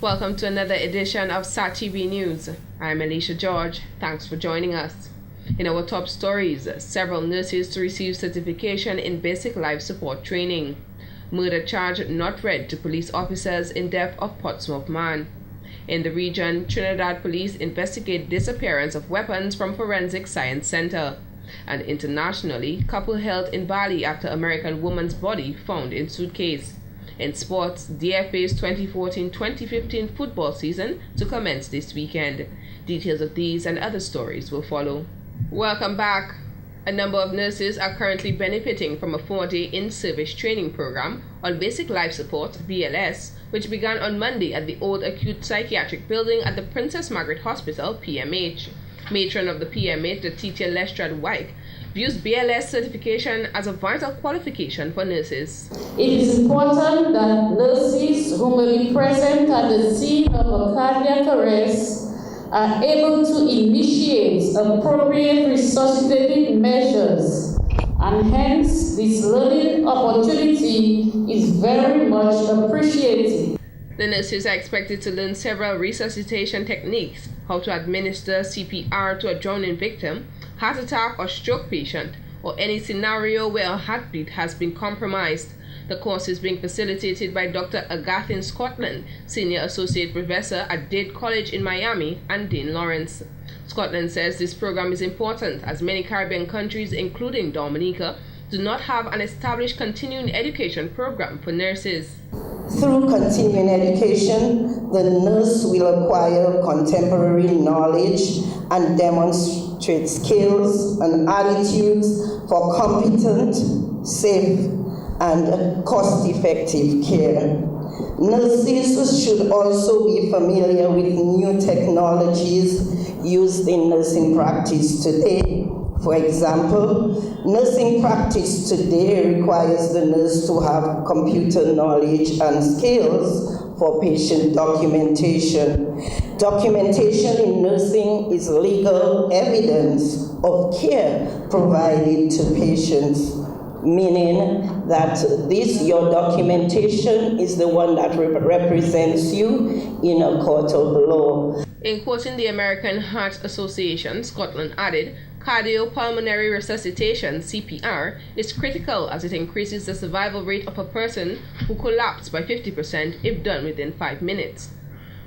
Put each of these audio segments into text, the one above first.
Welcome to another edition of SAT-TV News. I'm Alicia George. Thanks for joining us. In our top stories, several nurses to receive certification in basic life support training. Murder charge not read to police officers in death of Portsmouth man. In the region, Trinidad police investigate disappearance of weapons from Forensic Science Center. And internationally, couple held in Bali after American woman's body found in suitcase. In sports, DFA's 2014-2015 football season to commence this weekend. Details of these and other stories will follow. Welcome back. A number of nurses are currently benefiting from a 4-day in-service training program on basic life support, BLS, which began on Monday at the Old Acute Psychiatric Building at the Princess Margaret Hospital, PMH. Matron of the PMH, Letitia Lestrade Wyke, views BLS certification as a vital qualification for nurses. It is important that nurses who will be present at the scene of a cardiac arrest are able to initiate appropriate resuscitative measures, and hence this learning opportunity is very much appreciated. The nurses are expected to learn several resuscitation techniques, how to administer CPR to a drowning victim, heart attack or stroke patient, or any scenario where a heartbeat has been compromised. The course is being facilitated by Dr. Agatha Scotland, Senior Associate Professor at Dade College in Miami, and Dean Lawrence. Scotland says this program is important as many Caribbean countries, including Dominica, do not have an established continuing education program for nurses. Through continuing education, the nurse will acquire contemporary knowledge and demonstrate skills and attitudes for competent, safe, and cost-effective care. Nurses should also be familiar with new technologies used in nursing practice today. For example, nursing practice today requires the nurse to have computer knowledge and skills for patient documentation. Documentation in nursing is legal evidence of care provided to patients, meaning that your documentation is the one that represents you in a court of law. In quoting the American Heart Association, Scotland added, cardiopulmonary resuscitation, CPR, is critical as it increases the survival rate of a person who collapsed by 50% if done within 5 minutes.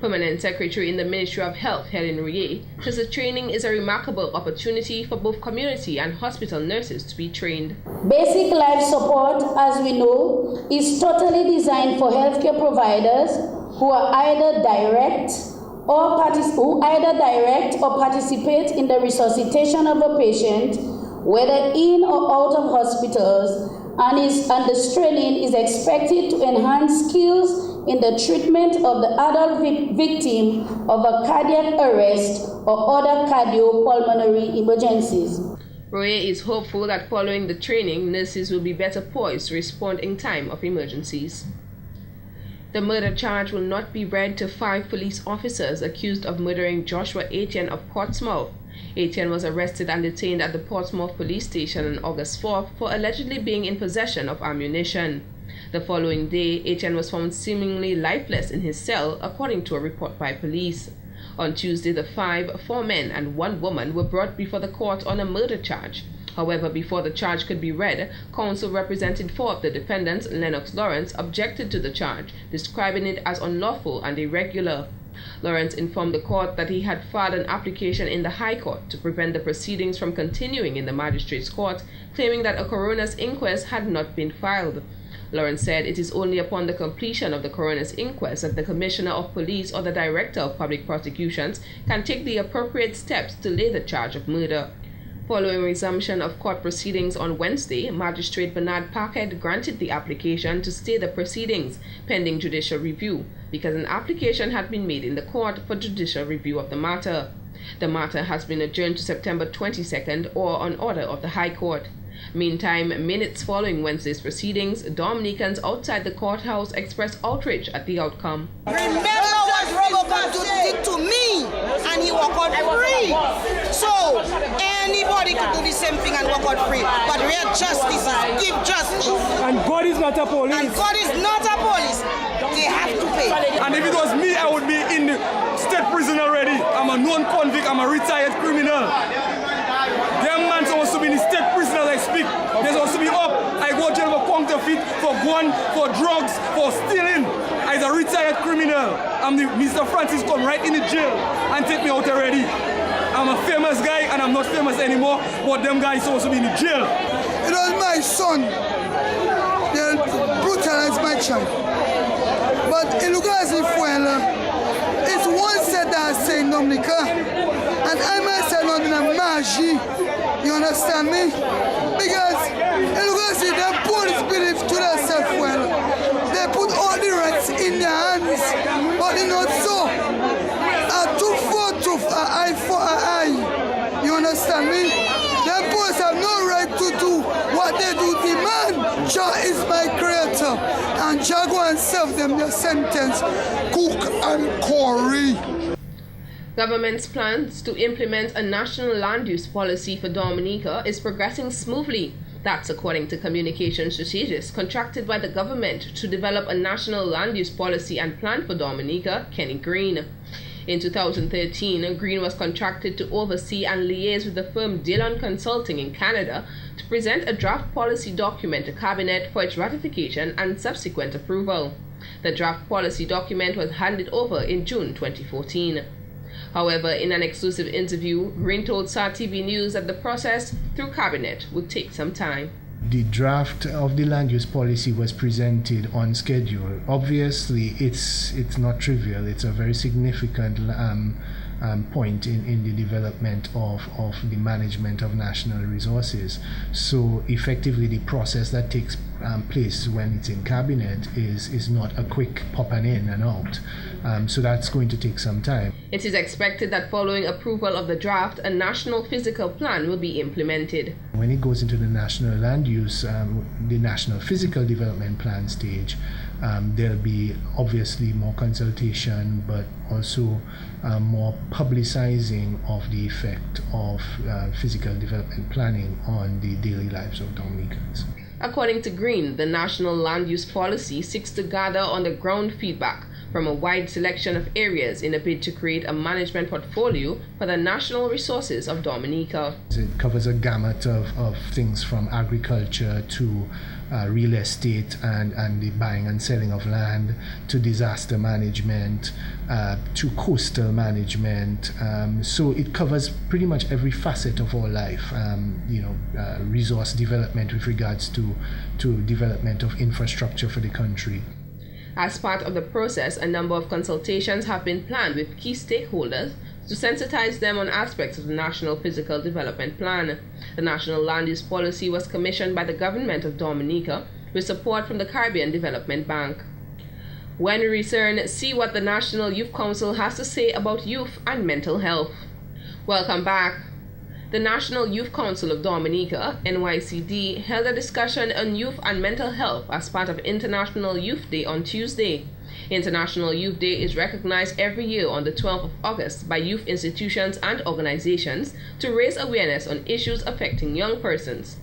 Permanent Secretary in the Ministry of Health, Helen Rouillet, says the training is a remarkable opportunity for both community and hospital nurses to be trained. Basic life support, as we know, is totally designed for healthcare providers who are either direct or participate in the resuscitation of a patient, whether in or out of hospitals, and this training is expected to enhance skills in the treatment of the adult victim of a cardiac arrest or other cardiopulmonary emergencies. Roye is hopeful that following the training, nurses will be better poised to respond in time of emergencies. The murder charge will not be read to 5 police officers accused of murdering Joshua Etienne of Portsmouth. Etienne was arrested and detained at the Portsmouth police station on August 4th for allegedly being in possession of ammunition. The following day, Etienne was found seemingly lifeless in his cell, according to a report by police. On Tuesday, the 4 men and 1 woman were brought before the court on a murder charge. However, before the charge could be read, counsel representing 4 of the defendants, Lennox Lawrence, objected to the charge, describing it as unlawful and irregular. Lawrence informed the court that he had filed an application in the High Court to prevent the proceedings from continuing in the Magistrates' Court, claiming that a coroner's inquest had not been filed. Lawrence said it is only upon the completion of the coroner's inquest that the Commissioner of Police or the Director of Public Prosecutions can take the appropriate steps to lay the charge of murder. Following resumption of court proceedings on Wednesday, Magistrate Bernard Paquette granted the application to stay the proceedings pending judicial review because an application had been made in the court for judicial review of the matter. The matter has been adjourned to September 22nd or on order of the High Court. Meantime, minutes following Wednesday's proceedings, Dominicans outside the courthouse expressed outrage at the outcome. Remember what Robocop did to me, and he walked out free. So anybody could do the same thing and walk out free. But real justice is give justice. And God is not a police. And God is not a police. They have to pay. And if it was me, I would be like I'm a retired criminal. Them man supposed to be in the state prison as I speak. They're supposed to be up. I go jail for counterfeit, for gun, for drugs, for stealing. As a retired criminal, Mr. Francis come right in the jail and take me out already. I'm a famous guy and I'm not famous anymore, but them guys supposed to be in the jail. It was my son. They brutalized my child. But in lugar de fuela, it's one set that I say Dominica, and I myself not in a magie. You understand me? Because in lugar de the police believe to themselves well, they put all the rights in their hands, but it's not so. A tooth for tooth, an eye for an eye. You understand me? The police have no right to do what they do demand. Jah is my creator, and Jah go and serve them their sentence. Cook and Corey. Government's plans to implement a national land use policy for Dominica is progressing smoothly. That's according to communication strategist contracted by the government to develop a national land use policy and plan for Dominica, Kenny Green. In 2013, Green was contracted to oversee and liaise with the firm Dillon Consulting in Canada to present a draft policy document to Cabinet for its ratification and subsequent approval. The draft policy document was handed over in June 2014. However, in an exclusive interview, Green told SAR-TV News that the process through Cabinet would take some time. The draft of the land use policy was presented on schedule. Obviously, it's not trivial. It's a very significant point in the development of the management of national resources. So effectively, the process that takes place when it's in cabinet is not a quick pop and in and out. So that's going to take some time. It is expected that following approval of the draft, a national physical plan will be implemented. When it goes into the national land use, the national physical development plan stage, there'll be obviously more consultation, but also more publicizing of the effect of physical development planning on the daily lives of Dominicans. According to Green, the national land use policy seeks to gather on-the-ground feedback from a wide selection of areas in a bid to create a management portfolio for the national resources of Dominica. It covers a gamut of things from agriculture to real estate and the buying and selling of land, to disaster management, to coastal management. So it covers pretty much every facet of our life. Resource development with regards to development of infrastructure for the country. As part of the process, a number of consultations have been planned with key stakeholders to sensitize them on aspects of the National Physical Development Plan. The National Land Use Policy was commissioned by the government of Dominica with support from the Caribbean Development Bank. When we return, see what the National Youth Council has to say about youth and mental health. Welcome back. The National Youth Council of Dominica, NYCD, held a discussion on youth and mental health as part of International Youth Day on Tuesday. International Youth Day is recognized every year on the 12th of August by youth institutions and organizations to raise awareness on issues affecting young persons.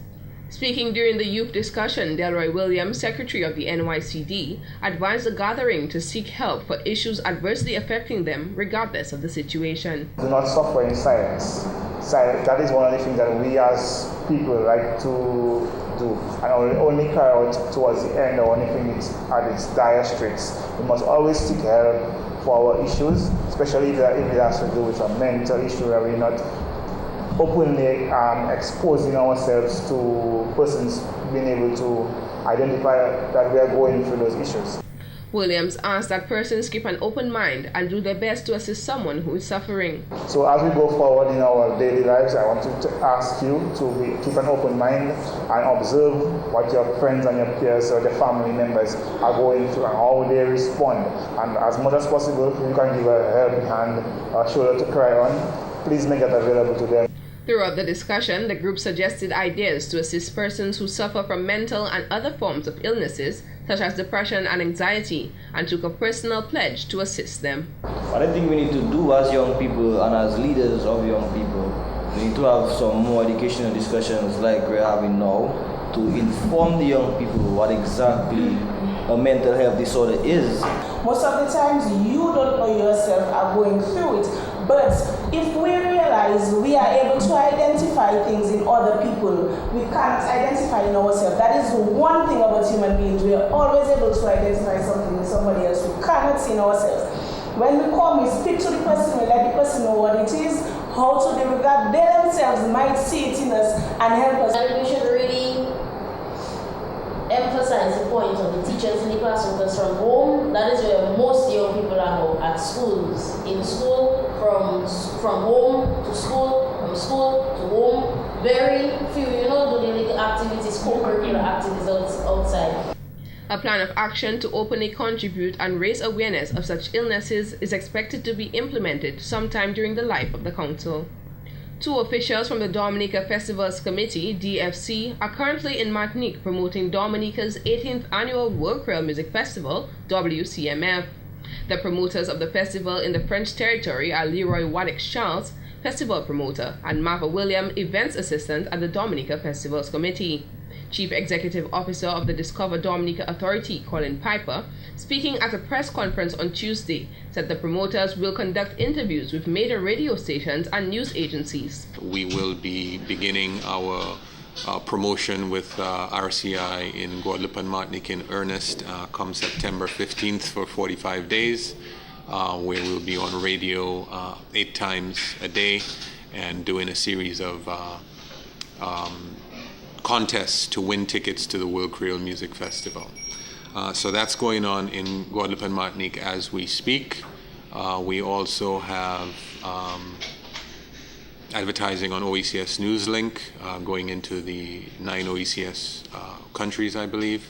Speaking during the youth discussion, Delroy Williams, Secretary of the NYCD, advised the gathering to seek help for issues adversely affecting them regardless of the situation. Do not suffer in silence. That is one of the things that we as people like to do, and only cry out towards the end or anything at its dire straits. We must always seek help for our issues, especially if it has to do with a mental issue where we're not openly exposing ourselves to persons being able to identify that we are going through those issues. Williams asked that persons keep an open mind and do their best to assist someone who is suffering. So as we go forward in our daily lives, I want to ask you to keep an open mind and observe what your friends and your peers or your family members are going through and how they respond. And as much as possible, you can give a helping hand, a shoulder to cry on. Please make that available to them. Throughout the discussion, the group suggested ideas to assist persons who suffer from mental and other forms of illnesses, such as depression and anxiety, and took a personal pledge to assist them. What I think we need to do as young people and as leaders of young people, we need to have some more educational discussions like we're having now to inform the young people what exactly a mental health disorder is. Most of the times you don't know yourself are going through it, but if we realize we are able to identify things in other people we can't identify in ourselves. That is one thing about human beings. We are always able to identify something in somebody else we cannot see in ourselves. When we come, we speak to the person, we let the person know what it is, how to deal with that. They themselves might see it in us and help us. And we should really emphasize the point of the teachers in the classroom, because from home, that is where most young people are now, at schools. In school, from home to school, from school to home, very few, do the little activities, co-curricular activities outside. A plan of action to openly contribute and raise awareness of such illnesses is expected to be implemented sometime during the life of the Council. 2 officials from the Dominica Festivals Committee, DFC, are currently in Martinique promoting Dominica's 18th Annual World Creole Music Festival, WCMF. The promoters of the festival in the French territory are Leroy Waddick-Charles, festival promoter, and Martha William, events assistant at the Dominica Festivals Committee. Chief Executive Officer of the Discover Dominica Authority, Colin Piper, speaking at a press conference on Tuesday, said the promoters will conduct interviews with major radio stations and news agencies. We will be beginning our promotion with RCI in Guadeloupe and Martinique in earnest come September 15th for 45 days, where we'll be on radio 8 times a day and doing a series of contests to win tickets to the World Creole Music Festival. So that's going on in Guadeloupe and Martinique as we speak. We also have advertising on OECS Newslink going into the 9 OECS countries, I believe.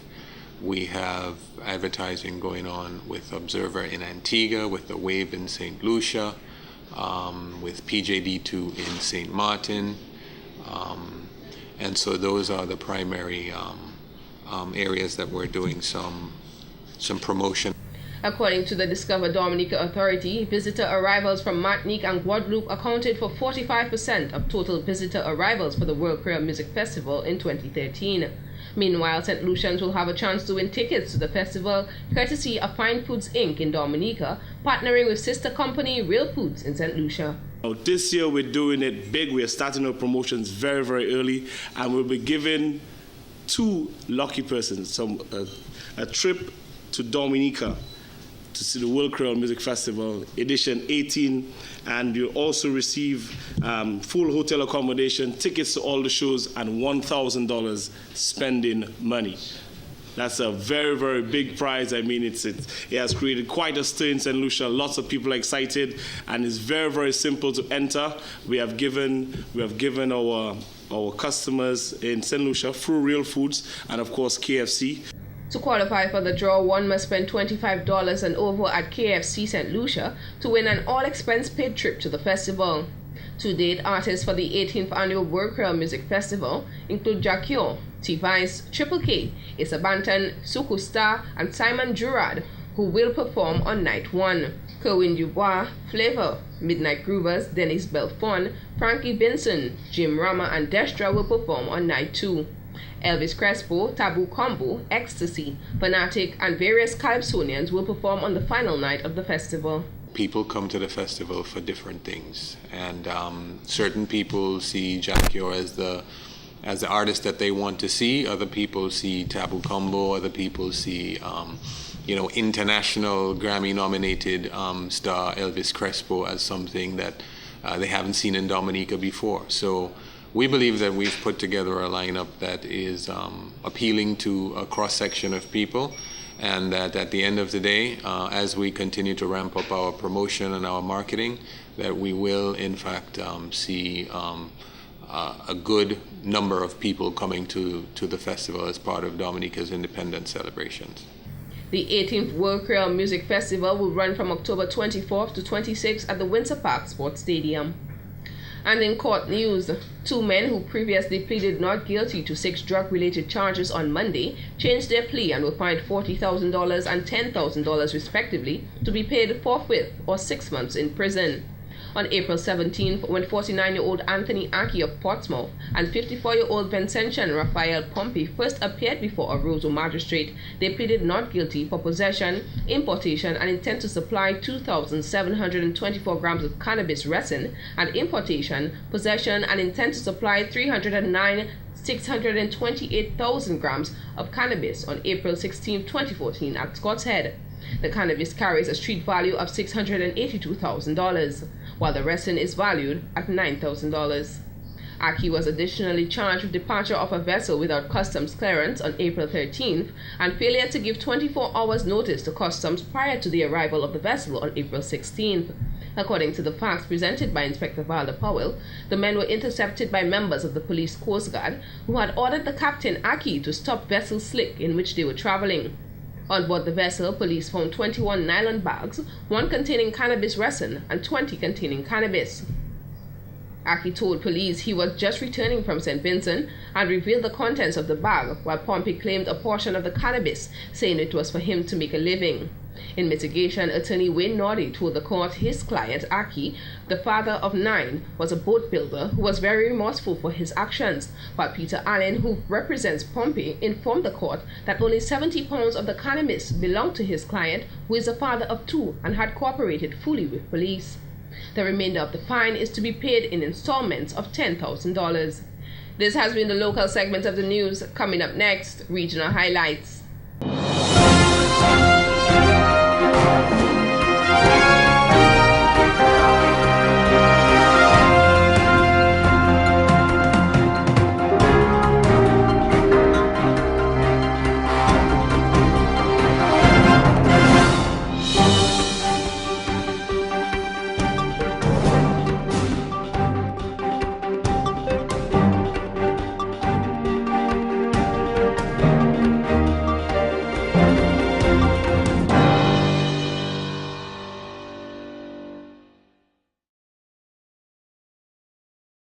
We have advertising going on with Observer in Antigua, with the Wave in St. Lucia, with PJD2 in St. Martin. And so those are the primary areas that we're doing some promotion. According to the Discover Dominica Authority, visitor arrivals from Martinique and Guadeloupe accounted for 45% of total visitor arrivals for the World Creole Music Festival in 2013. Meanwhile, St. Lucians will have a chance to win tickets to the festival courtesy of Fine Foods Inc. in Dominica, partnering with sister company Real Foods in St. Lucia. This year we're doing it big. We are starting our promotions very, very early, and we'll be giving 2 lucky persons a trip to Dominica to see the World Creole Music Festival edition 18, and you'll also receive full hotel accommodation, tickets to all the shows, and $1,000 spending money. That's a very, very big prize. I mean, it has created quite a stir in St. Lucia. Lots of people are excited, and it's very, very simple to enter. We have given our customers in St. Lucia through Real Foods and, of course, KFC. To qualify for the draw, one must spend $25 and over at KFC St. Lucia to win an all-expense-paid trip to the festival. To date, artists for the 18th Annual World Creole Music Festival include Jacquion, T-Vice, Triple K, Issa Banton, Suku Star, and Simon Jurad, who will perform on Night 1. Kerwin Dubois, Flavor, Midnight Groovers, Dennis Belfon, Frankie Vinson, Jim Rama, and Destra will perform on Night 2. Elvis Crespo, Taboo Combo, Ecstasy, Fanatic, and various Calypsonians will perform on the final night of the festival. People come to the festival for different things, and certain people see Jacquion as the artist that they want to see. Other people see Taboo Combo. Other people see international Grammy-nominated star Elvis Crespo as something that they haven't seen in Dominica before. So we believe that we've put together a lineup that is appealing to a cross-section of people, and that at the end of the day, as we continue to ramp up our promotion and our marketing, that we will in fact see a good number of people coming to the festival as part of Dominica's independence celebrations. The 18th World Creole Music Festival will run from October 24th to 26th at the Windsor Park Sports Stadium. And in court news, 2 men who previously pleaded not guilty to 6 drug-related charges on Monday changed their plea and were fined $40,000 and $10,000 respectively, to be paid forthwith or 6 months in prison. On April 17th, when 49-year-old Anthony Aki of Portsmouth and 54-year-old Vincentian Raphael Pompey first appeared before a Roseau magistrate, they pleaded not guilty for possession, importation, and intent to supply 2,724 grams of cannabis resin, and importation, possession, and intent to supply 628,000 grams of cannabis on April 16, 2014 at Scott's Head. The cannabis carries a street value of $682,000, while the resin is valued at $9,000. Aki was additionally charged with departure of a vessel without customs clearance on April 13th and failure to give 24 hours notice to customs prior to the arrival of the vessel on April 16th. According to the facts presented by Inspector Valder Powell, the men were intercepted by members of the police Coast Guard who had ordered the captain Aki to stop vessel slick in which they were traveling. On board the vessel, police found 21 nylon bags, 1 containing cannabis resin and 20 containing cannabis. Aki told police he was just returning from St. Vincent and revealed the contents of the bag, while Pompey claimed a portion of the cannabis, saying it was for him to make a living. In mitigation, attorney Wayne Nordy told the court his client, Aki, the father of 9, was a boat builder who was very remorseful for his actions, but Peter Allen, who represents Pompey, informed the court that only 70 pounds of the cannabis belonged to his client, who is a father of 2 and had cooperated fully with police. The remainder of the fine is to be paid in installments of $10,000. This has been the local segment of the news. Coming up next, regional highlights.